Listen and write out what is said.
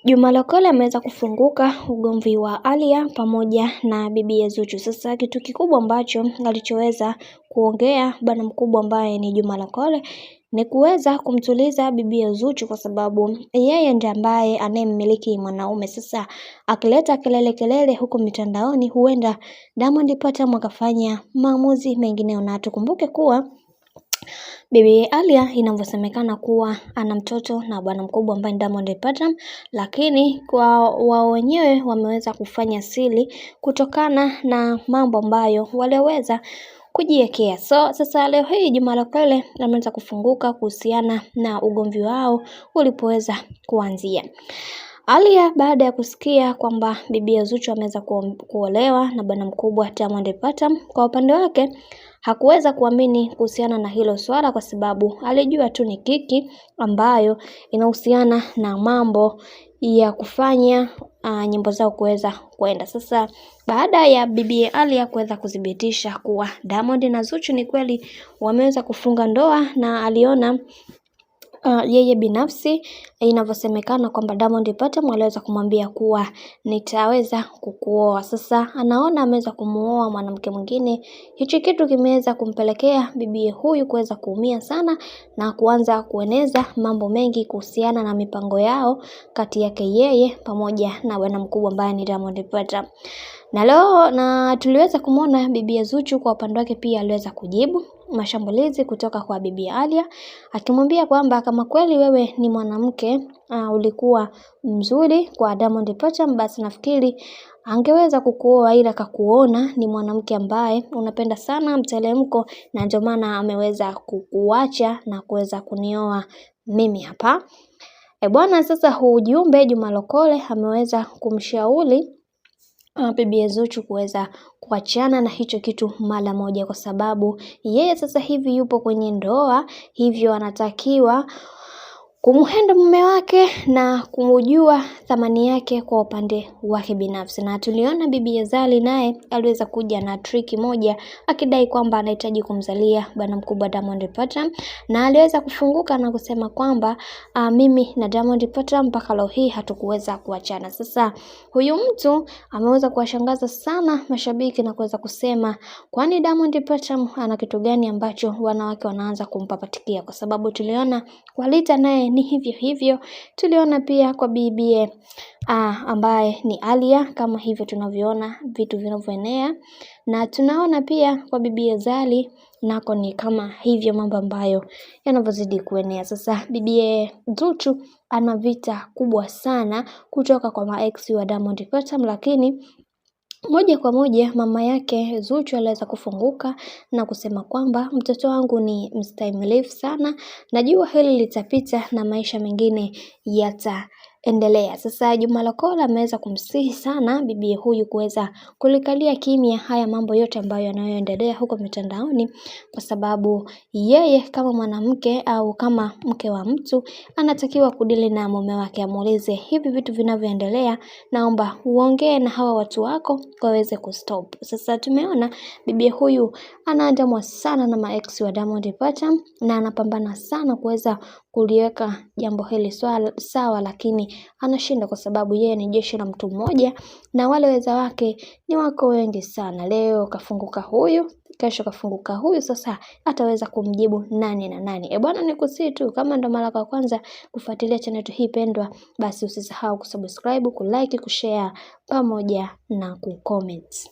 Juma Lokole ameweza kufunguka ugomvi wa Aaliyah pamoja na bibi Zuchu. Sasa kitu kikubwa ambacho alichoweza kuongea bwana mkubwa ambaye ni Juma Lokole ni kuweza kumtuliza bibi Zuchu, kwa sababu yeye ndiye ambaye anayemmiliki mwanaume. Sasa akileta kelele huko mitandaoni, huenda Diamond Platnumz akafanya maamuzi mengineyo, na tukumbuke kuwa bibi Aaliyah inavyosemekana kuwa ana mtoto na bwana mkubwa ambaye Diamond Platnumz, lakini kwa wao wenyewe wameweza kufanya siri kutokana na mambo ambayo waliweza kujiwekea. Sasa leo hii Juma Lokole ameweza kufunguka kuhusiana na ugomvi wao ulipoweza kuanzia. Aaliyah baada ya kusikia kwamba bibi Zuchu ameweza kuolewa na bwana mkubwa Diamond Platnumz, kwa upande wake hakuweza kuamini kuhusiana na hilo swala, kwa sababu alijua tu ni kiki ambayo inahusiana na mambo ya kufanya nyimbo zao kuweza kwenda. Sasa baada ya bibi Aaliyah kuweza kudhibitisha kuwa Diamond na Zuchu ni kweli wameweza kufunga ndoa, na aliona yeye binafsi inavyosemekana kwamba Diamond Platnumz aliweza kumwambia kuwa nitaweza kukuoa. Sasa anaona ameweza kumuoa mwanamke mwingine. Hichi kitu kimeweza kumpelekea bibi huyu kuweza kuumia sana na kuanza kueneza mambo mengi kuhusiana na mipango yao kati yake yeye pamoja na bwana mkubwa ambaye ni Diamond Platnumz. Na leo tuliweza kumwona bibi Zuchu kwa upande wake pia aliweza kujibu mashambulizi kutoka kwa bibi Aaliyah, akimwambia kwamba kama kweli wewe ni mwanamke ulikuwa mzuri kwa Diamond Platnumz, basi nafikiri angeweza kukuoa, ila kakuona ni mwanamke ambaye unapenda sana mtelemko, na ndio maana ameweza kukuacha na kuweza kunioa mimi hapa. Bwana, sasa huu ujumbe Juma Lokole ameweza kumshauri bibi Zuchu kuweza kuachana na hicho kitu mara moja, kwa sababu yeye sasa hivi yupo kwenye ndoa, hivyo anatakiwa kumhenda mume wake na kumjua thamani yake kwa upande wake binafsi. Na tuliona bibi Zari naye aliweza kuja na triki moja akidai kwamba anahitaji kumzalia bwana mkubwa Diamond Platnumz, na aliweza kufunguka na kusema kwamba mimi na Diamond Platnumz mpaka leo hii hatukuweza kuachana. Sasa huyu mtu ameweza kuwashangaza sana mashabiki na kuweza kusema kwani Diamond Platnumz ana kitu gani ambacho wanawake wanaanza kumpapatikia, kwa sababu tuliona kwa Lita naye ni hivyo hivyo. Tuliona pia kwa bibi ambaye ni Aaliyah kama hivyo tunavyoona vitu vinavyoenea, na tunaona pia kwa bibi Zari nako ni kama hivyo mambo ambayo yanavyozidi kuenea. Sasa bibi Zuchu ana vita kubwa sana kutoka kwa maex wa Diamond Platnumz, lakini moja kwa moja mama yake Zuchu aliweza kufunguka na kusema kwamba mtoto wangu ni mstahimilivu sana, najua hili litapita na maisha mengine yataendelea. Sasa Juma Lokole ameweza kumsihi sana bibi huyu kuweza kulikalia kimya haya mambo yote ambayo yanayoendelea huko mitandaoni, kwa sababu yeye kama mwanamke au kama mke wa mtu anatakiwa kudili na mume wake, amuulize hivi vitu vinavyoendelea, naomba uongee na hawa watu wako waweze kustop. Sasa tumeona bibi huyu anaandamwa sana na maex wa Diamond Platnumz na anapambana sana kuweza kuliweka jambo hili sawa, lakini anashinda kwa sababu yeye ni jeshi la mtu mmoja na wale weza wake ni wako wengi sana. Leo kafunguka huyu, kesho kafunguka huyu, sasa ataweza kumjibu nani na nani? Bwana, nikusihi tu kama ndo mara ya kwanza kufuatilia channel hii pendwa, basi usisahau kusubscribe, kulike, kushare pamoja na kucomment.